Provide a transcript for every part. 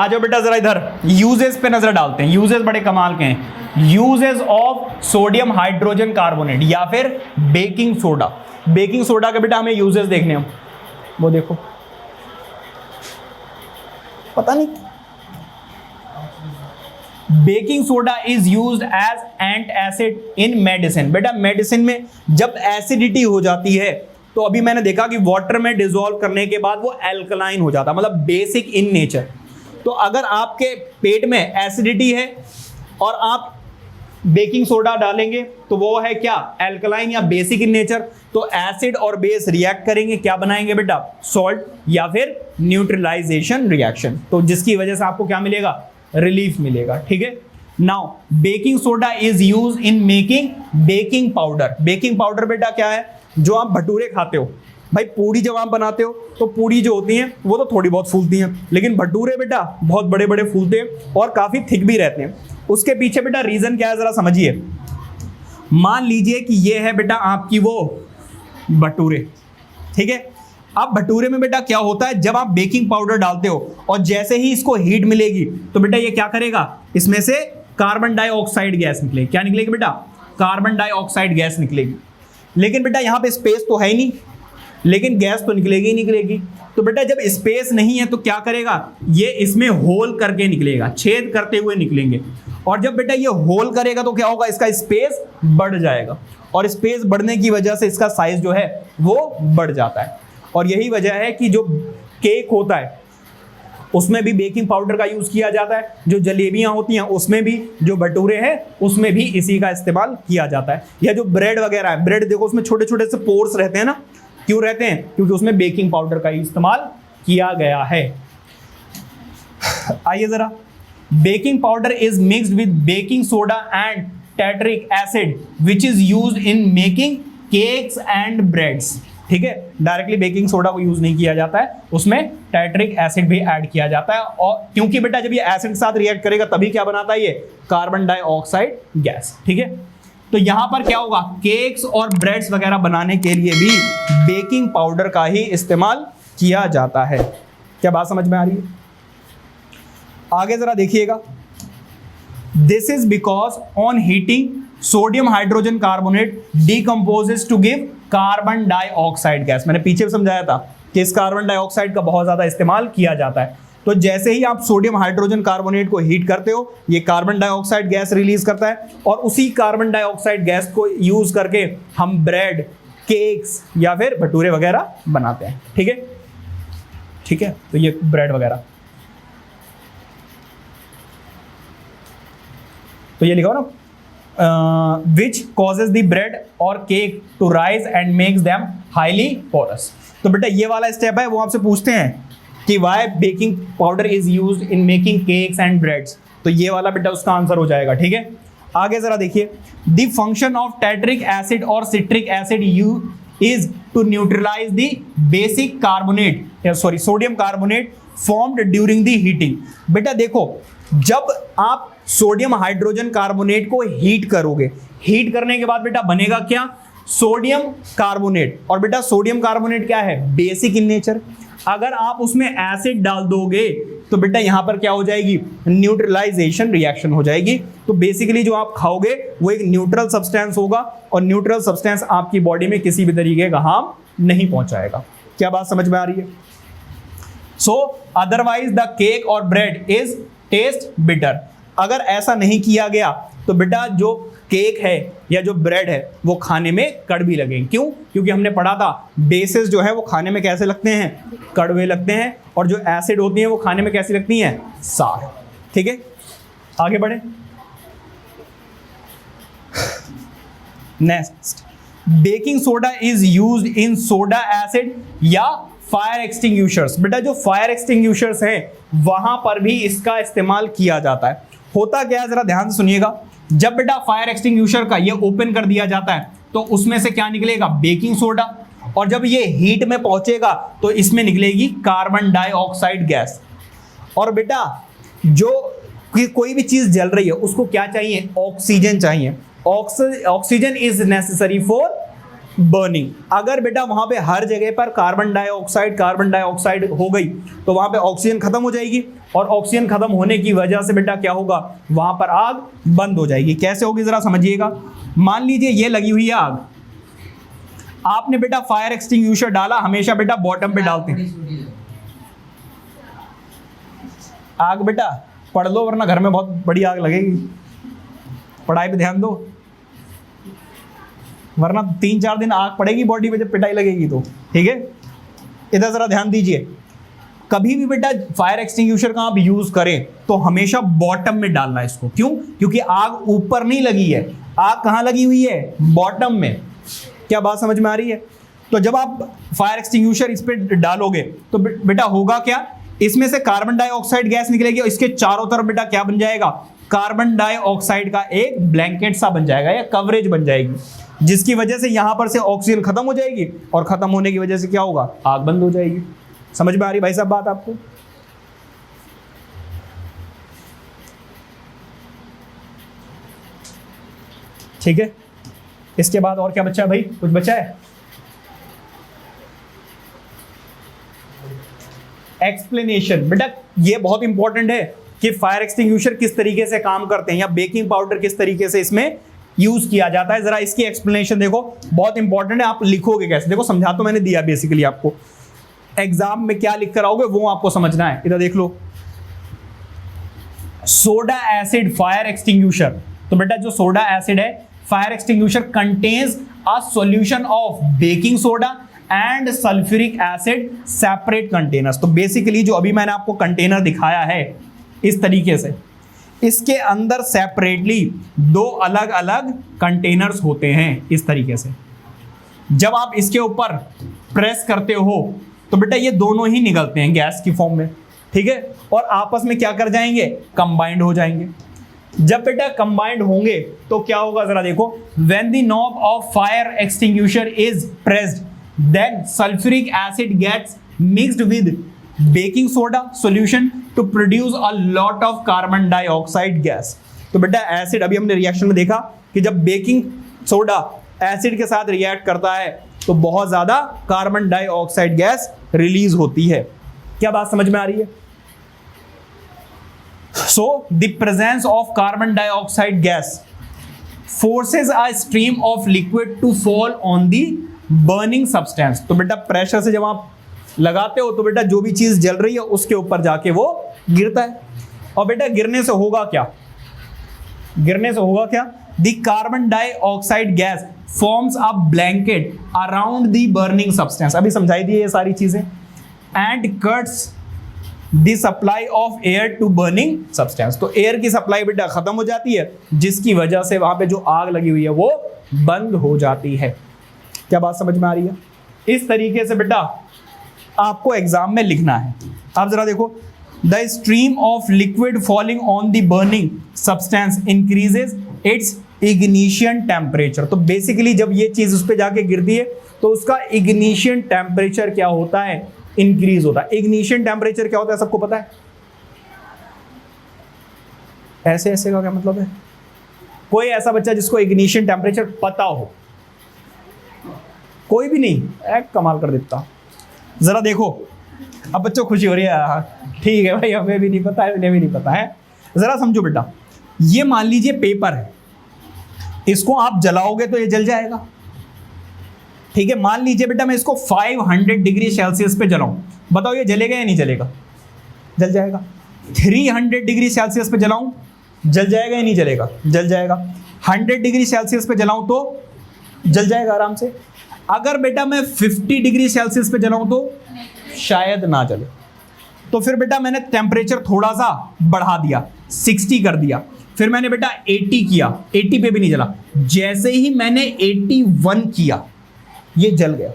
आ जाओ बेटा जरा इधर, यूजेस पे नजर डालते हैं। यूजेस बड़े कमाल के हैं। Uses of sodium hydrogen carbonate या फिर बेकिंग सोडा। बेकिंग सोडा के बेटा हमें यूजेस देखने हैं, वो देखो, पता नहीं। Baking soda is used as antacid in medicine. बेटा मेडिसिन में जब एसिडिटी हो जाती है तो अभी मैंने देखा कि वाटर में डिसॉल्व करने के बाद वो एल्कलाइन हो जाता है, मतलब बेसिक इन नेचर। तो अगर आपके पेट में एसिडिटी है और आप बेकिंग सोडा डालेंगे तो वो है क्या, एल्कलाइन या बेसिक इन नेचर। तो एसिड और बेस रिएक्ट करेंगे, क्या बनाएंगे बेटा, सॉल्ट या फिर न्यूट्रलाइजेशन रिएक्शन। तो जिसकी वजह से आपको क्या मिलेगा, रिलीफ मिलेगा। ठीक है। Now baking soda is use in making baking powder. Baking powder बेटा क्या है, जो आप भटूरे खाते हो, भाई पूड़ी जब आप बनाते हो तो पूड़ी जो होती हैं वो तो थोड़ी बहुत फूलती हैं, लेकिन भटूरे बेटा बहुत बड़े बड़े फूलते हैं और काफी थिक भी रहते हैं। उसके पीछे बेटा रीजन क्या है जरा समझिए। मान लीजिए कि ये है बेटा आपकी वो भटूरे, ठीक है। अब भटूरे में बेटा क्या होता है, जब आप बेकिंग पाउडर डालते हो और जैसे ही इसको हीट मिलेगी तो बेटा ये क्या करेगा, इसमें से कार्बन डाइऑक्साइड गैस निकलेगी। क्या निकलेगी बेटा, कार्बन डाइऑक्साइड गैस निकलेगी। लेकिन बेटा यहाँ पे स्पेस तो है ही नहीं, लेकिन गैस तो निकलेगी ही निकलेगी। तो बेटा जब स्पेस नहीं है तो क्या करेगा, ये इसमें होल करके निकलेगा, छेद करते हुए निकलेंगे। और जब बेटा ये होल करेगा तो क्या होगा, इसका स्पेस बढ़ जाएगा और स्पेस बढ़ने की वजह से इसका साइज जो है वो बढ़ जाता है। और यही वजह है कि जो केक होता है उसमें भी बेकिंग पाउडर का यूज किया जाता है, जो जलेबियां होती हैं उसमें भी, जो भटूरे हैं उसमें भी इसी का इस्तेमाल किया जाता है। या जो ब्रेड वगैरह है, ब्रेड देखो उसमें छोटे छोटे से पोर्स रहते हैं ना, क्यों रहते हैं, क्योंकि उसमें बेकिंग पाउडर का इस्तेमाल किया गया है। आइए जरा, baking powder is mixed with baking soda and tartaric acid which is used in making cakes and breads. ठीक है, डायरेक्टली बेकिंग सोडा को यूज नहीं किया जाता है, उसमें टार्टरिक एसिड भी ऐड किया जाता है। और क्योंकि बेटा जब ये एसिड के साथ रिएक्ट करेगा तभी क्या बनाता है, ये कार्बन डाइऑक्साइड गैस। ठीक है, तो यहां पर क्या होगा, केक्स और ब्रेड्स वगैरह बनाने के लिए भी बेकिंग पाउडर का ही इस्तेमाल किया जाता है। क्या बात समझ में आ रही है? आगे जरा देखिएगा, this is because on heating sodium hydrogen carbonate decomposes to give carbon dioxide gas. मैंने पीछे भी समझाया था कि इस कार्बन डाइऑक्साइड का बहुत ज्यादा इस्तेमाल किया जाता है। तो जैसे ही आप सोडियम हाइड्रोजन कार्बोनेट को हीट करते हो, ये कार्बन डाइऑक्साइड गैस रिलीज करता है और उसी कार्बन डाइऑक्साइड गैस को यूज करके हम ब्रेड, केक्स या फिर भटूरे वगैरह बनाते हैं। ठीक है, ठीक है, तो ये ब्रेड वगैरह, तो ये लिखा ना, विच कॉजेज द ब्रेड और cake to rise and makes them highly porous. तो बेटा ये वाला स्टेप है, वो आपसे पूछते हैं कि why baking powder is used in making cakes and breads, तो ये वाला बेटा उसका आंसर हो जाएगा। ठीक है, आगे जरा देखिए, the function of tartaric acid और citric acid is to neutralise the basic carbonate, sorry sodium carbonate formed during the heating. बेटा देखो, जब आप सोडियम हाइड्रोजन कार्बोनेट को हीट करोगे, हीट करने के बाद बेटा बनेगा क्या, सोडियम कार्बोनेट। और बेटा सोडियम कार्बोनेट क्या है, बेसिक इन नेचर। अगर आप उसमें एसिड डाल दोगे तो बेटा यहां पर क्या हो जाएगी, न्यूट्रलाइजेशन रिएक्शन हो जाएगी। तो बेसिकली जो आप खाओगे वो एक न्यूट्रल सब्सटेंस होगा और न्यूट्रल सब्सटेंस आपकी बॉडी में किसी भी तरीके का हार्म नहीं पहुंचाएगा। क्या बात समझ में आ रही है? सो अदरवाइज द केक और ब्रेड इज टेस्ट बिटर। अगर ऐसा नहीं किया गया तो बेटा जो केक है या जो ब्रेड है वो खाने में कड़वी लगेंगे। क्यों? क्योंकि हमने पढ़ा था बेसेस जो है वो खाने में कैसे लगते हैं, कड़वे लगते हैं, और जो एसिड होती हैं वो खाने में कैसी लगती हैं, सार। ठीक है, आगे बढ़े। Next, baking soda is used in soda acid या फायर एक्सटिंग्विशर्स। बेटा जो फायर एक्सटिंग्विशर्स हैं वहां पर भी इसका इस्तेमाल किया जाता है। होता क्या है, जरा ध्यान से सुनिएगा, जब बेटा फायर एक्सटिंग्विशर का ये ओपन कर दिया जाता है तो उसमें से क्या निकलेगा, बेकिंग सोडा, और जब ये हीट में पहुंचेगा तो इसमें निकलेगी कार्बन डाइऑक्साइड गैस। और बेटा जो कोई भी चीज जल रही है उसको क्या चाहिए, ऑक्सीजन चाहिए। Oxygen is necessary for burning. अगर बेटा वहां पे हर जगह पर कार्बन डाइऑक्साइड हो गई तो वहां पे ऑक्सीजन खत्म हो जाएगी, और ऑक्सीजन खत्म होने की वजह से बेटा क्या होगा, वहां पर आग बंद हो जाएगी। कैसे होगी जरा समझिएगा। मान लीजिए ये लगी हुई है आग, आपने बेटा फायर एक्सटिंग्विशर डाला, हमेशा बेटा बॉटम पे डालते हैं आग। बेटा पढ़ लो वरना घर में बहुत बड़ी आग लगेगी, पढ़ाई पे ध्यान दो, वरना 3-4 दिन आग पड़ेगी बॉडी पे जब पिटाई लगेगी तो। ठीक है, इधर जरा ध्यान दीजिए। कभी भी बेटा फायर एक्सटिंग्विशर का आप यूज करें तो हमेशा बॉटम में डालना है इसको। क्यों? क्योंकि आग ऊपर नहीं लगी है, आग कहां लगी हुई है, बॉटम में। क्या बात समझ में आ रही है? तो जब आप फायर एक्सटिंग्विशर इस पे डालोगे तो बेटा होगा क्या, इसमें से कार्बन डाइऑक्साइड गैस निकलेगी और इसके चारों तरफ बेटा क्या बन जाएगा, कार्बन डाइऑक्साइड का एक ब्लैंकेट सा बन जाएगा या कवरेज बन जाएगी, जिसकी वजह से यहां पर से ऑक्सीजन खत्म हो जाएगी और खत्म होने की वजह से क्या होगा, आग बंद हो जाएगी। समझ में आ रही भाई साहब बात आपको? ठीक है, इसके बाद और क्या बचा है भाई, कुछ बचा है? एक्सप्लेनेशन। बेटा ये बहुत इंपॉर्टेंट है कि फायर एक्सटिंग्विशर किस तरीके से काम करते हैं या बेकिंग पाउडर किस तरीके से इसमें यूज किया जाता है। जरा इसकी एक्सप्लेनेशन देखो, बहुत इंपॉर्टेंट है। आप लिखोगे कैसे, देखो समझा तो मैंने दिया बेसिकली, आपको एग्जाम में क्या लिख कर आओगे वो आपको समझना है। इधर देख लो, सोडा एसिड फायर एक्सटिंग्विशर। तो बेटा जो सोडा एसिड है fire extinguisher contains a solution of baking soda and sulphuric acid separate containers. तो बेसिकली जो अभी मैंने आपको कंटेनर दिखाया है इस तरीके से, इसके अंदर सेपरेटली 2 अलग अलग कंटेनर्स होते हैं इस तरीके से। जब आप इसके ऊपर प्रेस करते हो तो बेटा ये दोनों ही निकलते हैं गैस की फॉर्म में। ठीक है, और आपस में क्या कर जाएंगे, कंबाइंड हो जाएंगे। जब बेटा कंबाइंड होंगे तो क्या होगा जरा देखो, when the knob of fire extinguisher is pressed then sulphuric acid gets mixed with baking soda solution to produce a lot of carbon dioxide gas. तो बेटा एसिड, अभी हमने रिएक्शन में देखा कि जब बेकिंग सोडा एसिड के साथ रिएक्ट करता है तो बहुत ज्यादा कार्बन डाइऑक्साइड गैस रिलीज होती है। क्या बात समझ में आ रही है? So the presence of carbon dioxide gas forces a stream of liquid to fall on the burning substance। तो बेटा प्रेशर से जब आप लगाते हो तो बेटा जो भी चीज जल रही है उसके ऊपर जाके वो गिरता है। और बेटा गिरने से होगा क्या, गिरने से होगा क्या, the carbon dioxide gas forms a blanket around the burning substance। अभी समझाई दी ये सारी चीजें। and cuts the supply of air to burning substance. तो एयर की सप्लाई बेटा खत्म हो जाती है, जिसकी वजह से वहां पे जो आग लगी हुई है वो बंद हो जाती है। क्या बात समझ में आ रही है? इस तरीके से बेटा आपको एग्जाम में लिखना है। आप जरा देखो, the stream of liquid falling on the burning substance increases it's ignition temperature. तो बेसिकली जब ये चीज उस पर जाके गिरती है तो उसका इग्निशन टेम्परेचर क्या होता है, इंक्रीज होता है। इग्निशन टेम्परेचर क्या होता है सबको पता है? ऐसे ऐसे का क्या मतलब है? कोई ऐसा बच्चा जिसको इग्निशन टेम्परेचर पता हो? कोई भी नहीं? कमाल कर देता। जरा देखो, अब बच्चों खुशी हो रही है, ठीक है भाई, हमें भी नहीं पता है, उन्हें भी नहीं पता है। जरा समझो बेटा, ये मान लीजिए पेपर है, इसको आप जलाओगे तो ये जल जाएगा। ठीक है, मान लीजिए बेटा मैं इसको 500 डिग्री सेल्सियस पे जलाऊं, बताओ ये जलेगा या नहीं जलेगा? जल जाएगा। 300 डिग्री सेल्सियस पे जलाऊं, जल जाएगा या नहीं जलेगा? जल जाएगा। 100 डिग्री सेल्सियस पे जलाऊं तो जल जाएगा आराम से। अगर बेटा मैं 50 डिग्री सेल्सियस पे जलाऊं तो शायद ना जले। तो फिर बेटा मैंने टेम्परेचर थोड़ा सा बढ़ा दिया, 60 कर दिया, फिर मैंने बेटा 80 किया, 80 पे भी नहीं जला। जैसे ही मैंने 81 किया ये जल गया।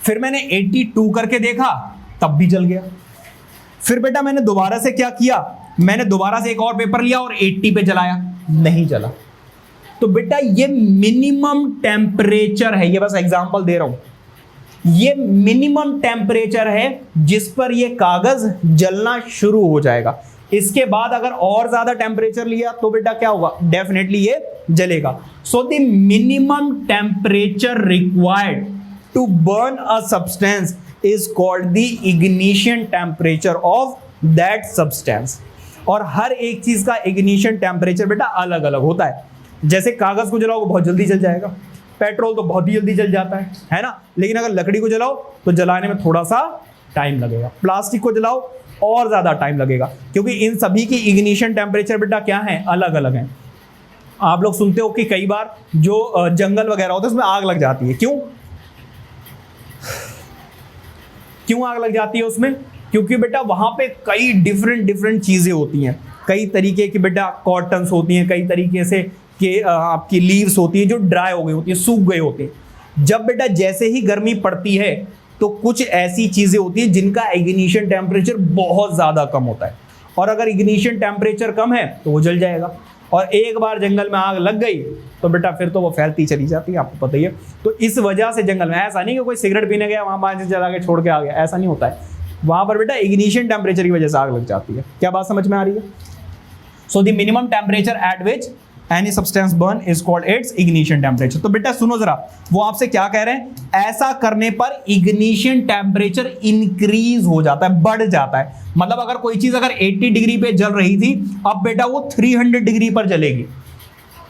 फिर मैंने 82 करके देखा, तब भी जल गया। फिर बेटा मैंने दोबारा से क्या किया, मैंने दोबारा से एक और पेपर लिया और 80 पे जलाया, नहीं जला। तो बेटा ये मिनिमम टेम्परेचर है, ये बस एग्जांपल दे रहा हूं, ये मिनिमम टेम्परेचर है जिस पर ये कागज जलना शुरू हो जाएगा। इसके बाद अगर और ज्यादा टेम्परेचर लिया तो बेटा क्या होगा, डेफिनेटली ये जलेगा। So the minimum temperature required to burn a substance is called the ignition temperature of that substance. और हर एक चीज का इग्निशन टेम्परेचर बेटा अलग अलग होता है। जैसे कागज को जलाओ बहुत जल्दी जल जाएगा, पेट्रोल तो बहुत ही जल्दी जल जाता है ना, लेकिन अगर लकड़ी को जलाओ तो जलाने में थोड़ा सा टाइम लगेगा। प्लास्टिक को जलाओ और ज्यादा टाइम लगेगा, क्योंकि इन सभी की इग्निशन टेम्परेचर बेटा क्या है, अलग अलग है। आप लोग सुनते हो कि कई बार जो जंगल वगैरह होता है उसमें आग लग जाती है, क्यों आग लग जाती है उसमें? क्योंकि बेटा वहां पे कई डिफरेंट चीजें होती हैं, कई तरीके की बेटा कॉटन्स होती हैं, कई तरीके से कि आपकी लीव्स होती है जो ड्राई हो गई होती है, सूख गए होते हैं। जब बेटा जैसे ही गर्मी पड़ती है तो कुछ ऐसी चीजें होती है जिनका इग्निशन टेम्परेचर बहुत ज्यादा कम होता है, और अगर इग्निशन टेम्परेचर कम है तो वो जल जाएगा। और एक बार जंगल में आग लग गई तो बेटा फिर तो वो फैलती चली जाती है, आपको पता ही है। तो इस वजह से जंगल में ऐसा नहीं कि कोई सिगरेट पीने गया वहां 5 जला के छोड़ के आ गया, ऐसा नहीं होता है। वहां पर बेटा इग्निशन टेम्परेचर की वजह से आग लग जाती है। क्या बात समझ में आ रही है? सो the minimum temperature at which any substance burn is called its ignition temperature. तो बेटा सुनो जरा, वो आपसे क्या कह रहे हैं, ऐसा करने पर इग्निशन टेम्परेचर इंक्रीज हो जाता है, बढ़ जाता है। मतलब अगर कोई चीज अगर 80 डिग्री पे जल रही थी, अब बेटा वो 300 डिग्री पर जलेगी।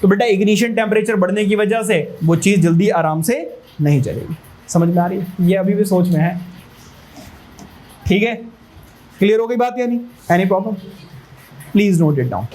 तो बेटा इग्निशन टेम्परेचर बढ़ने की वजह से वो चीज जल्दी आराम से नहीं जलेगी। समझ में आ रही है? ये अभी भी सोच में है, ठीक है? क्लियर हो गई बात या नहीं? Any problem? Please note it down.